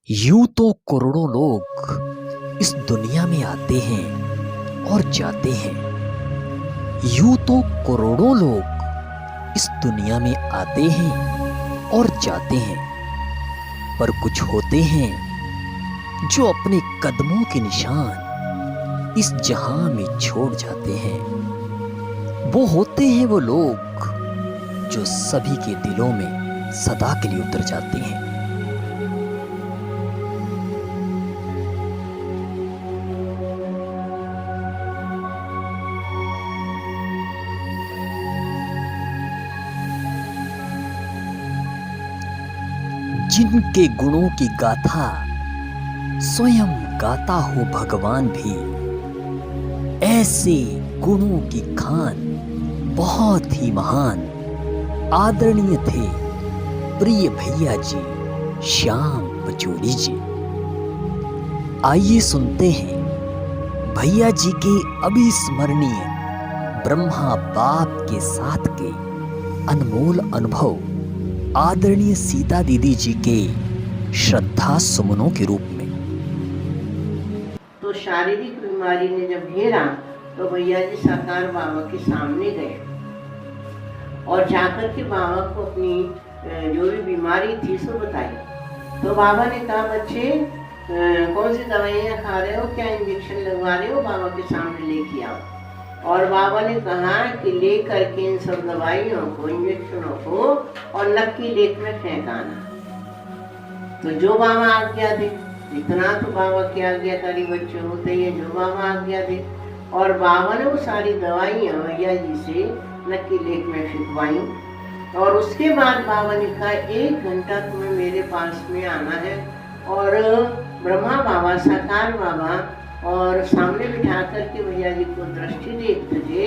यूं तो करोड़ों लोग इस दुनिया में आते हैं और जाते हैं। यूं तो करोड़ों लोग इस दुनिया में आते हैं और जाते हैं, पर कुछ होते हैं जो अपने कदमों के निशान इस जहां में छोड़ जाते हैं। वो होते हैं वो लोग जो सभी के दिलों में सदा के लिए उतर जाते हैं। जिनके गुणों की गाथा स्वयं गाता हो भगवान भी, ऐसे गुणों की खान बहुत ही महान आदरणीय थे प्रिय भैया जी श्याम पचौरी जी। आइए सुनते हैं भैया जी के अविस्मरणीय ब्रह्मा बाप के साथ के अनमोल अनुभव आदरणीय सीता दीदी जी के श्रद्धा सुमनों के रूप में। तो शारीरिक बीमारी ने जब घेरा तो भैया जी साकार बाबा के सामने गए और जाकर के बाबा को अपनी जो भी बीमारी थी सो बताई। तो बाबा ने कहा, बच्चे कौन सी दवाइयाँ खा रहे हो, क्या इंजेक्शन लगवा रहे हो, बाबा के सामने लेके आओ। और बाबा ने कहा कि ले करके इन सब दवाइयों को, इंजेक्शनों को और नक्की लेक में फेंकाना। तो जो बाबा आज्ञा दे, इतना तो बाबा की आज्ञाकारी बच्चे होते हैं, जो बाबा आज्ञा दे। और बाबा ने वो सारी दवाइयाँ भैया जी से नक्की लेक में फेंकवाई। और उसके बाद बाबा ने कहा, 1 घंटा तुम्हें मेरे पास में आना है और ब्रह्मा बाबा साकार बाबा और सामने बिठा करके भैया जी को दृष्टि देख तुझे,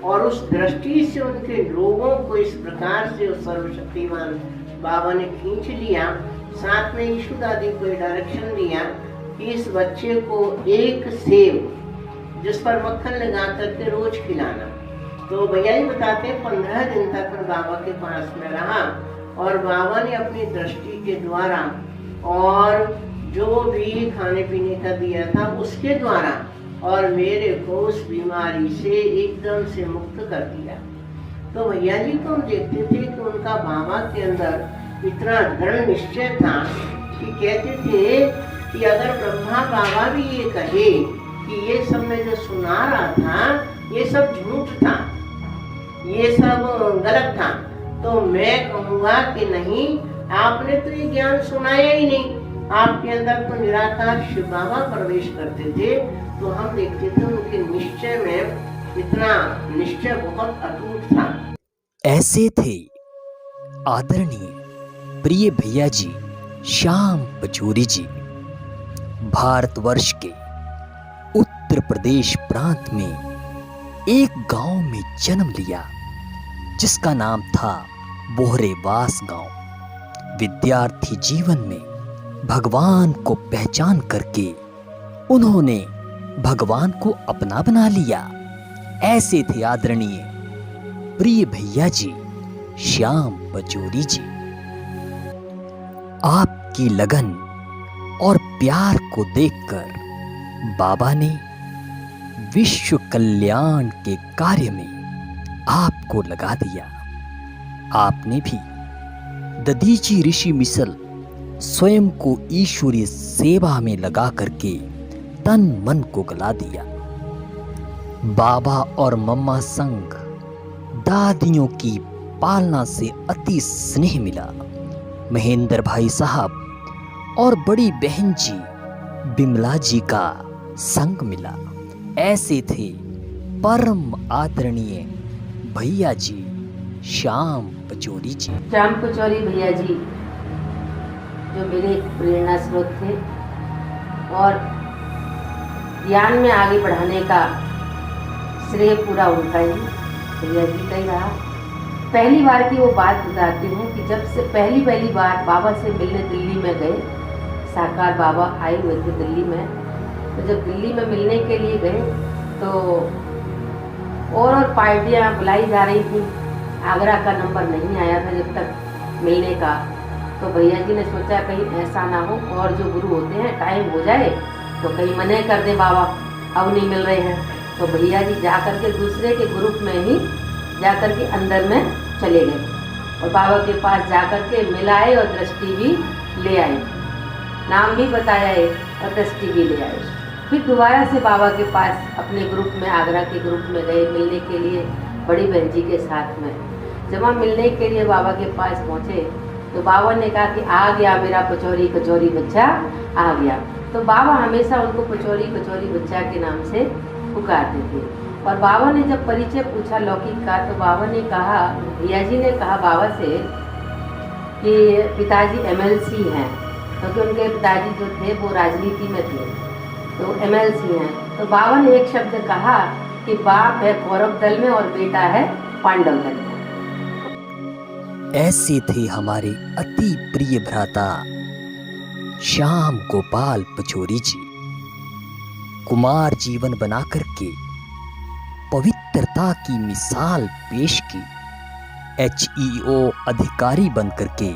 और उस दृष्टि से उनके लोगों को इस प्रकार से उस सर्वशक्तिमान बाबा ने खींच लिया। साथ में यीशु दादी को डायरेक्शन दिया कि इस बच्चे को एक सेब जिस पर मक्खन लगा करके रोज खिलाना। तो भैया जी बताते हैं 15 दिन तक मैं बाबा के पास में रहा और बाबा ने अपनी दृष्टि के द्वारा और जो भी खाने पीने का दिया था उसके द्वारा और मेरे को उस बीमारी से एकदम से मुक्त कर दिया। तो भैया जी को हम देखते थे कि उनका बाबा के अंदर इतना दृढ़ निश्चय था कि कहते थे कि अगर ब्रह्मा बाबा भी ये कहे कि ये सब मैं जो सुना रहा था ये सब झूठ था, ये सब गलत था, तो मैं कहूँगा कि नहीं, आपने तो ये ज्ञान सुनाया ही नहीं, आपके अंदर तो निराकार शिव बाबा प्रवेश करते थे। तो हम देखते थे उनके निश्चय में इतना निश्चय बहुत अटूट था। ऐसे थे आदरणीय प्रिय भैया जी श्याम पचौरी जी। भारतवर्ष के उत्तर प्रदेश प्रांत में एक गांव में जन्म लिया जिसका नाम था बोहरेवास गांव। विद्यार्थी जीवन में भगवान को पहचान करके उन्होंने भगवान को अपना बना लिया। ऐसे थे आदरणीय प्रिय भैया जी श्याम पचौरी जी। आपकी लगन और प्यार को देखकर बाबा ने विश्व कल्याण के कार्य में आपको लगा दिया। आपने भी दधीची ऋषि मिसल स्वयं को ईश्वरीय सेवा में लगा करके तन मन को गला दिया। बाबा और मम्मा संग दादियों की पालना से अति स्नेह मिला। महेंद्र भाई साहब और बड़ी बहन जी बिमला जी का संग मिला। ऐसे थे परम आदरणीय भैया जी श्याम पचौरी जी। श्याम पचौरी भैया जी जो मेरे प्रेरणा स्रोत थे और ज्ञान में आगे बढ़ाने का श्रेय पूरा उनका ही, भैया जी का ही रहा। पहली बार की वो बात बताती हूँ कि जब से पहली बार बाबा से मिलने दिल्ली में गए, साकार बाबा आए हुए थे दिल्ली में। तो जब दिल्ली में मिलने के लिए गए तो और पार्टियाँ बुलाई जा रही थी, आगरा का नंबर नहीं आया था जब तक मिलने का। तो भैया जी ने सोचा कहीं ऐसा ना हो और जो गुरु होते हैं टाइम हो जाए तो कहीं मना कर दे बाबा, अब नहीं मिल रहे हैं। तो भैया जी जा कर के दूसरे के ग्रुप में ही जा कर के अंदर में चले गए और बाबा के पास जा कर के मिलाए और दृष्टि भी ले आए, नाम भी बताया है और दृष्टि भी ले आए। फिर दोबारा से बाबा के पास अपने ग्रुप में, आगरा के ग्रुप में गए मिलने के लिए बड़ी बहन जी के साथ में। जब हम मिलने के लिए बाबा के पास पहुँचे तो बाबा ने कहा कि आ गया मेरा पचौरी कचौरी बच्चा आ गया। तो बाबा हमेशा उनको पचौरी कचौरी बच्चा के नाम से पुकारते थे। और बाबा ने जब परिचय पूछा लौकिक का तो बाबा ने कहा, भैया जी ने कहा बाबा से कि पिताजी MLC हैं, क्योंकि उनके पिताजी जो थे वो राजनीति में थे, तो MLC हैं। तो बाबा ने एक शब्द कहा कि बाप है कौरव दल में और बेटा है पांडव दल में। ऐसे थे हमारे अति प्रिय भ्राता श्याम गोपाल पचौरी जी। कुमार जीवन बना करके पवित्रता की मिसाल पेश की, HEO अधिकारी बन करके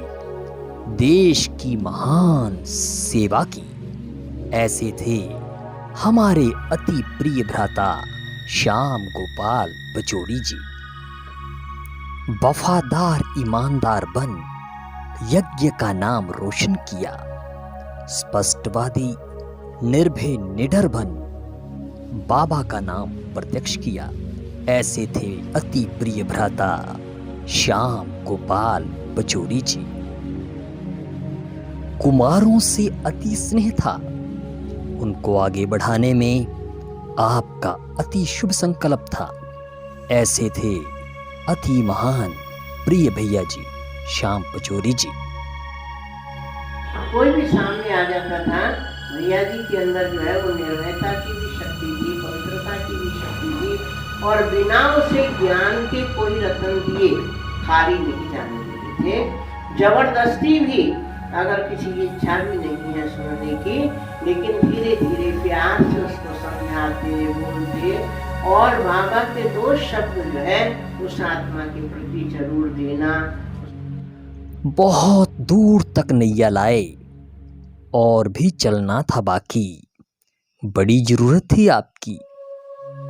देश की महान सेवा की। ऐसे थे हमारे अति प्रिय भ्राता श्याम गोपाल पचौरी जी। वफादार ईमानदार बन यज्ञ का नाम रोशन किया, स्पष्टवादी निर्भय निडर बन बाबा का नाम प्रत्यक्ष किया। ऐसे थे अति प्रिय भ्राता श्याम गोपाल पचौरी जी। कुमारों से अति स्नेह था, उनको आगे बढ़ाने में आपका अति शुभ संकल्प था। ऐसे थे अति महान प्रिय भैया जी श्याम पचौरी जी। कोई भी सामने आ जाता था, भैया जी के अंदर जो है वो निर्भयता की भी शक्ति थी, पवित्रता की भी शक्ति थी, और बिना उसे ज्ञान के कोई रतन दिए खाली नहीं जाने देते थे। जबरदस्ती भी अगर किसी की इच्छा भी नहीं है सुनने की, लेकिन धीरे धीरे प्यार से उसको समझाते बोलते, और बाबा के 2 शब्द जो है उस आत्मा के प्रति जरूर देना। बहुत दूर तक नैया लाए और भी चलना था बाकी। बड़ी जरूरत थी आपकी,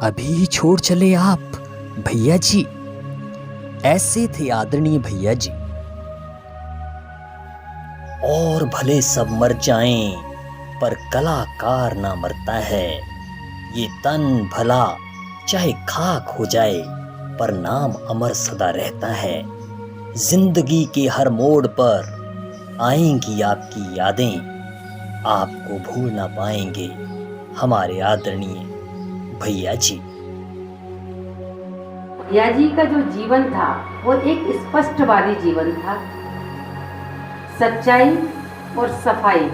अभी ही छोड़ चले आप भैया जी। ऐसे थे आदरणीय भैया जी। और भले सब मर जाएं पर कलाकार ना मरता है। ये तन भला चाहे खाक हो जाए पर नाम अमर सदा रहता है। जिंदगी के हर मोड़ पर आएंगी आपकी यादें, आपको भूल ना पाएंगे हमारे आदरणीय भैया जी। भैया जी का जो जीवन था वो एक स्पष्टवादी जीवन था। सच्चाई और सफाई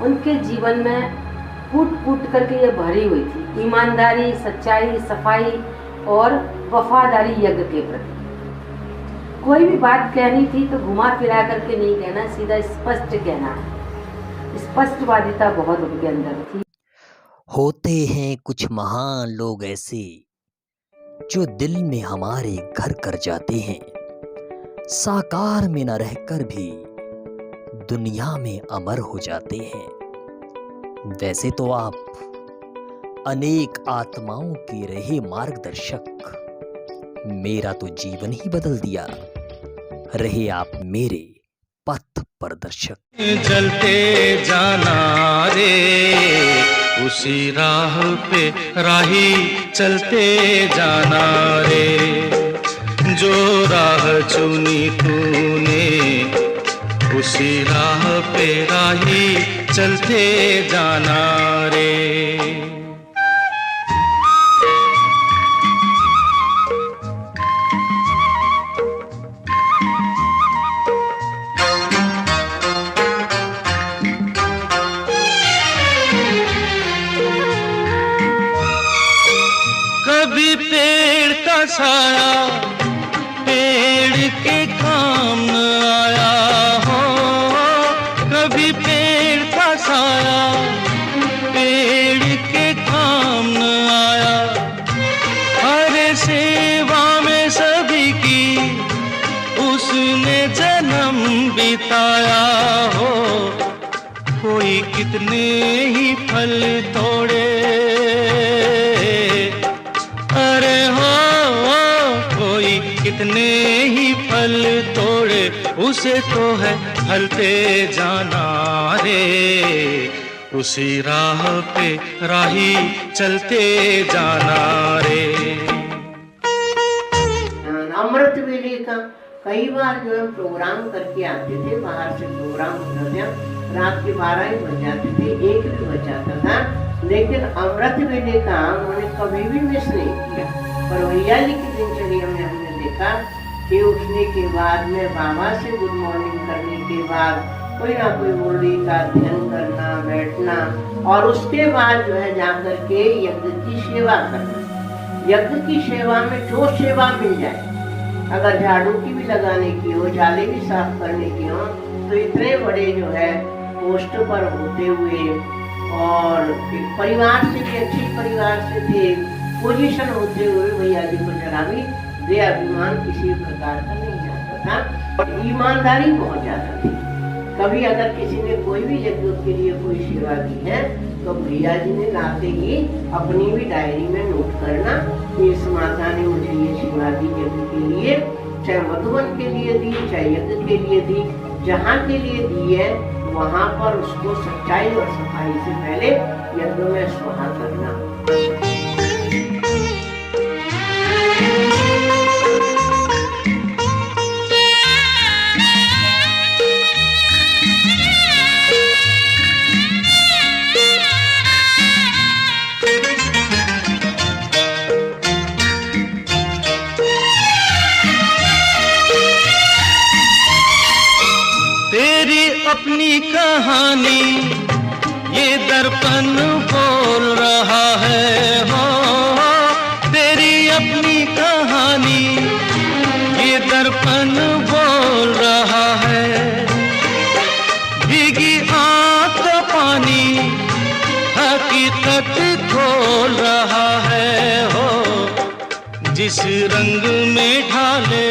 उनके जीवन में फूट फूट करके ये भरी हुई थी। ईमानदारी, सच्चाई, सफाई और वफादारी यज्ञ के प्रति। कोई भी बात कहनी थी तो घुमा फिरा करके नहीं कहना, सीधा स्पष्ट कहना। स्पष्टवादिता बहुत उनके अंदर थी। होते हैं कुछ महान लोग ऐसे जो दिल में हमारे घर कर जाते हैं, साकार में न रहकर भी दुनिया में अमर हो जाते हैं। वैसे तो आप अनेक आत्माओं के रहे मार्गदर्शक, मेरा तो जीवन ही बदल दिया। रहे आप मेरे पथ प्रदर्शक। चलते जाना रे उसी राह पे राही चलते जाना रे। जो राह चुनी तूने उसी राह पे राही चलते जाना रे। कभी पेड़ का साया पेड़ के काम न आया हो, कभी पेड़ का साया पेड़ के काम न आया। हर सेवा में सभी की उसने जन्म बिताया। कोई कितने ही फल तोड़े, अरे हो कोई कितने ही फल तोड़े, उसे तो है ढलते जाना रे, उसी राह पे राही चलते जाना रे। अमृत वेले का कई बार जो है प्रोग्राम करके आते थे, बाहर से प्रोग्राम होता था, रात के 12 ही बज जाते थे, 1 भी बज जाता था, लेकिन अमृत वेले का उन्होंने कभी भी मिस नहीं किया। पर भैया जी की दिनचर्या में हमने देखा कि उठने के बाद में बाबा से गुड मॉर्निंग करने के बाद कोई ना कोई मुरली का अध्ययन करना, बैठना, और उसके बाद जो है जाकर के यज्ञ की सेवा करना। यज्ञ की सेवा में जो सेवा मिल जाए, अगर झाड़ू की भी लगाने की हो, जाले भी साफ करने की हो, तो इतने बड़े जो है पोस्ट पर होते हुए और एक परिवार से भी, अच्छे परिवार से थे, पोजीशन होते हुए भैया जी को जरा भी बेअभिमान किसी प्रकार का नहीं आता था, ईमानदारी बहुत ज्यादा थी। कभी अगर किसी ने कोई भी यज्ञ के लिए कोई सेवा दी है तो भैया जी ने लाते ही अपनी भी डायरी में नोट करना, इस माता ने मुझे ये सेवा दी यज्ञ के लिए, चाहे मधुबन के लिए दी, चाहे यज्ञ के लिए दी, जहाँ के लिए दी है वहाँ पर उसको सच्चाई और सफाई से पहले यज्ञ में स्वाहा करना। अपनी कहानी ये दर्पण बोल रहा है, हो तेरी अपनी कहानी ये दर्पण बोल रहा है, भीगी आँख का पानी हकीकत खोल रहा है, हो जिस रंग में ढाले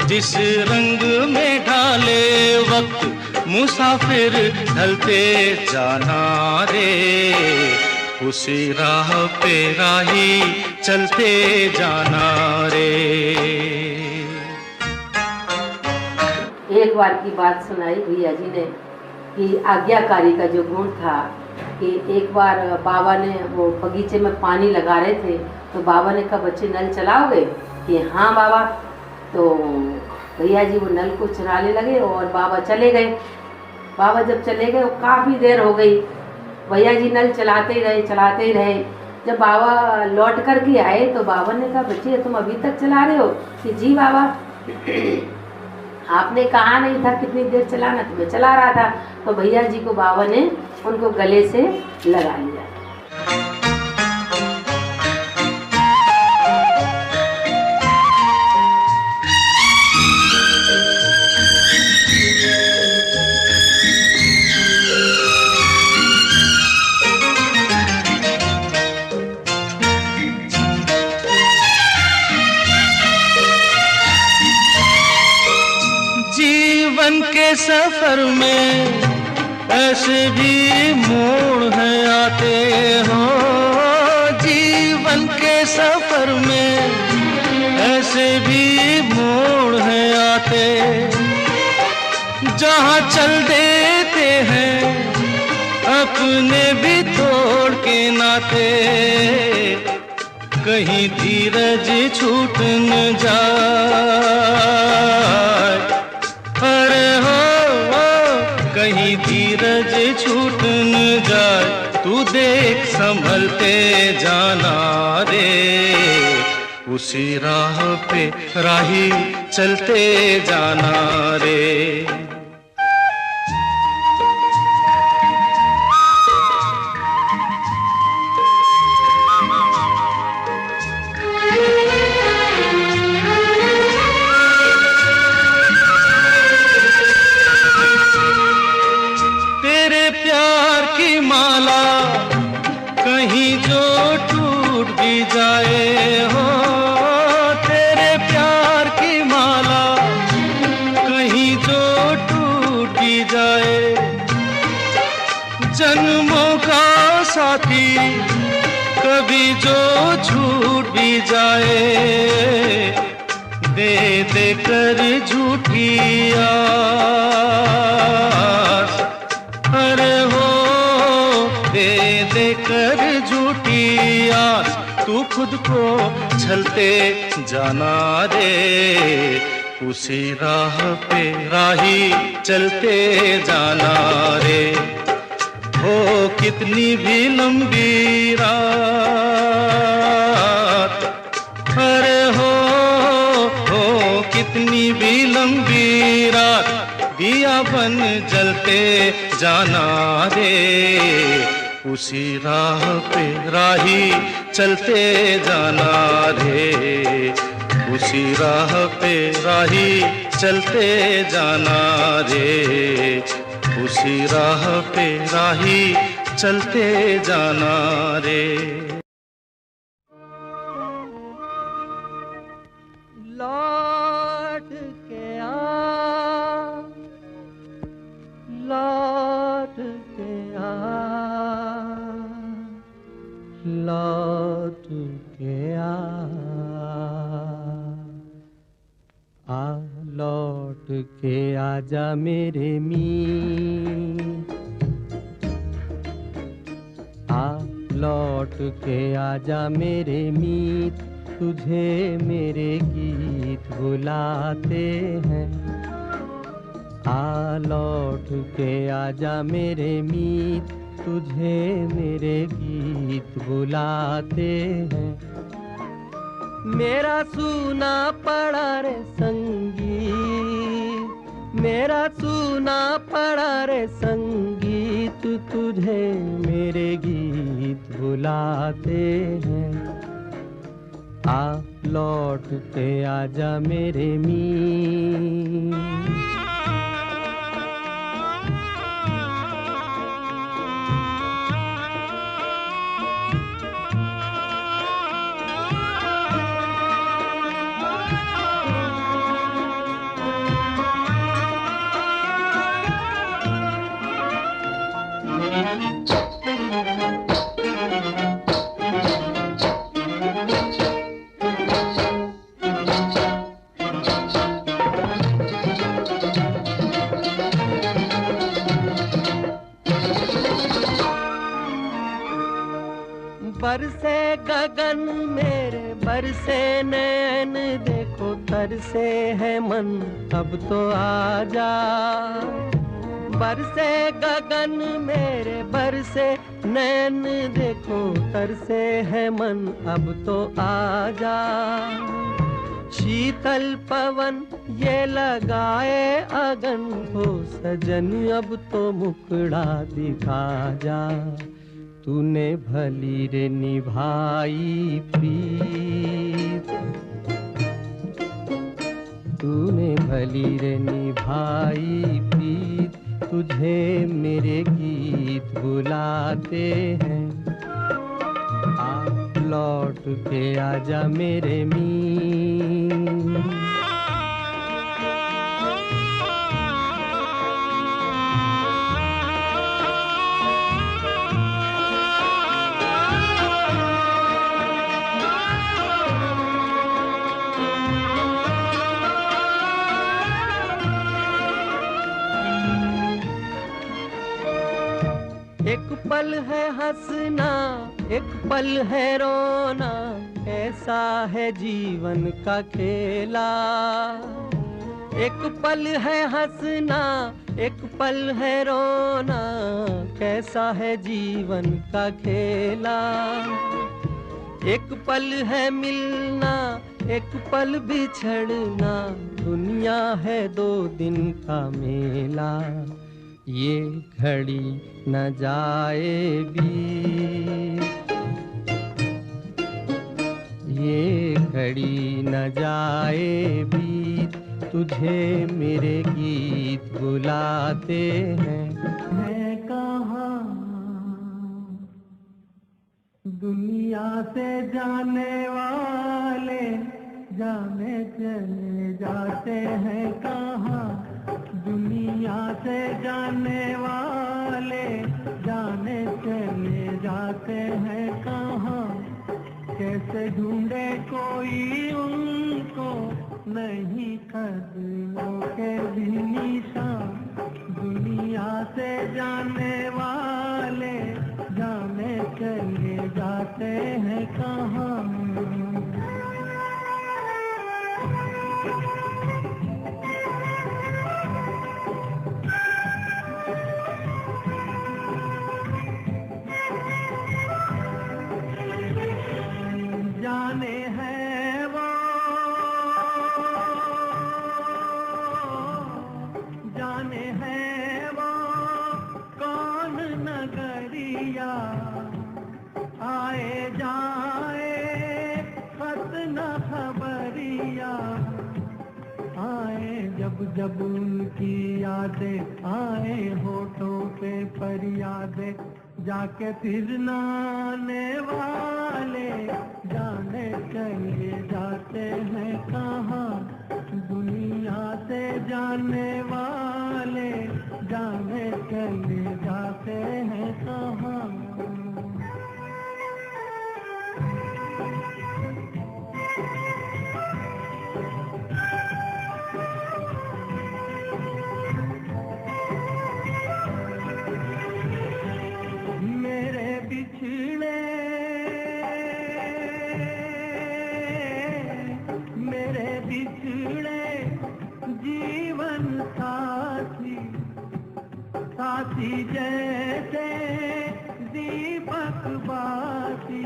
जिस रंग में ढाले वक्त मुसाफिर ढलते जाना रे, उसी राह पे राही चलते जाना रे। एक बार की बात सुनाई भैया जी ने कि आज्ञाकारी का जो गुण था कि एक बार बाबा ने वो बगीचे में पानी लगा रहे थे, तो बाबा ने कहा बच्चे नल चलाओगे? कि हाँ बाबा। तो भैया जी वो नल को चलाने लगे और बाबा चले गए। बाबा जब चले गए काफ़ी देर हो गई, भैया जी नल चलाते ही रहे। जब बाबा लौट कर के आए तो बाबा ने कहा बच्चे तुम अभी तक चला रहे हो? कि जी बाबा आपने कहा नहीं था कितनी देर चलाना, तो मैं चला रहा था। तो भैया जी को बाबा ने उनको गले से लगा लिया। जीवन के सफर में ऐसे भी मोड़ हैं आते हो, जीवन के सफर में ऐसे भी मोड़ हैं आते, जहाँ चल देते हैं अपने भी तोड़ के नाते, कहीं धीरज छूट न जाए, अरे हो कहीं धीरज छूट न जाए, तू देख संभलते जाना रे, उसी राह पे राही चलते जाना रे। माला कहीं जो टूट भी जाए हो, तेरे प्यार की माला जन्मों का साथी कभी जो छूट भी जाए, दे दे कर झूठी आस, अरे हो दे दे कर झूठी आस, तू खुद को छलते जाना रे, उसी राह पे राही चलते जाना रे। हो कितनी भी लंबी रात, अरे हो कितनी भी लंबी रात, दिया बन जलते जाना रे, उसी राह पे राही चलते जाना रे, उसी राह पे राही चलते जाना रे, उसी राह पे राही चलते जाना रे। लौट के आ, लौट के आ, लौट के आ, लौट के आजा मेरे मीत, लौट के आजा मेरे मीत, तुझे मेरे गीत बुलाते हैं। लौट के आजा मेरे मीत, तुझे मेरे गीत बुलाते हैं। मेरा सूना पड़ा रे संगीत, मेरा सूना पड़ा रे संगीत, तुझे मेरे गीत बुलाते हैं। लौट के आजा मेरे मीत। बरसे गगन मेरे बरसे नैन, देखो तरसे है मन अब तो आजा। बरसे गगन मेरे बरसे नैन, देखो तरसे है मन अब तो आजा। शीतल पवन ये लगाए अगन, हो सजन अब तो मुखड़ा दिखा जा। तूने भली रे निभाई प्रीत, तूने भली रे निभाई प्रीत, तुझे मेरे गीत बुलाते हैं। लौट के आजा मेरे मीत। एक पल है हंसना, एक पल है रोना, ऐसा है जीवन का खेला। एक पल है हंसना, एक पल है रोना, कैसा है जीवन का खेला। एक पल है मिलना, एक पल बिछड़ना, दुनिया है 2 दिन का मेला। ये घड़ी न जाए बीत, ये घड़ी न जाए बीत, तुझे मेरे गीत बुलाते हैं। है कहाँ दुनिया से जाने वाले, जाने चले जाते हैं कहाँ। दुनिया से जाने वाले जाने जाते हैं कहाँ, कैसे ढूंढे कोई उनको, नहीं कदमों के भी निशान। दुनिया से जाने वाले जाने चले जाते हैं कहाँ। जाने हैं वो, जाने हैं वो कौन नगरिया, आए जाए खत न खबरिया। आए जब जब उनकी यादें, आए होठों पे फरियादें, जाके फिर नाने वाले जाने चले जाते हैं कहाँ। दुनिया से जाने वाले जाने चले जाते हैं कहाँ। मेरे बिछड़े, मेरे बिछड़े जीवन साथी, साथी जैसे दीपक बाती।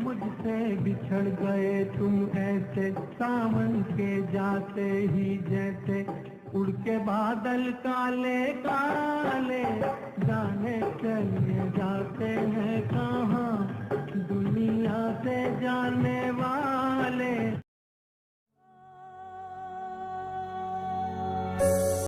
मुझसे बिछड़ गए तुम ऐसे सावन के जाते ही जैसे, उड़ के बादल काले का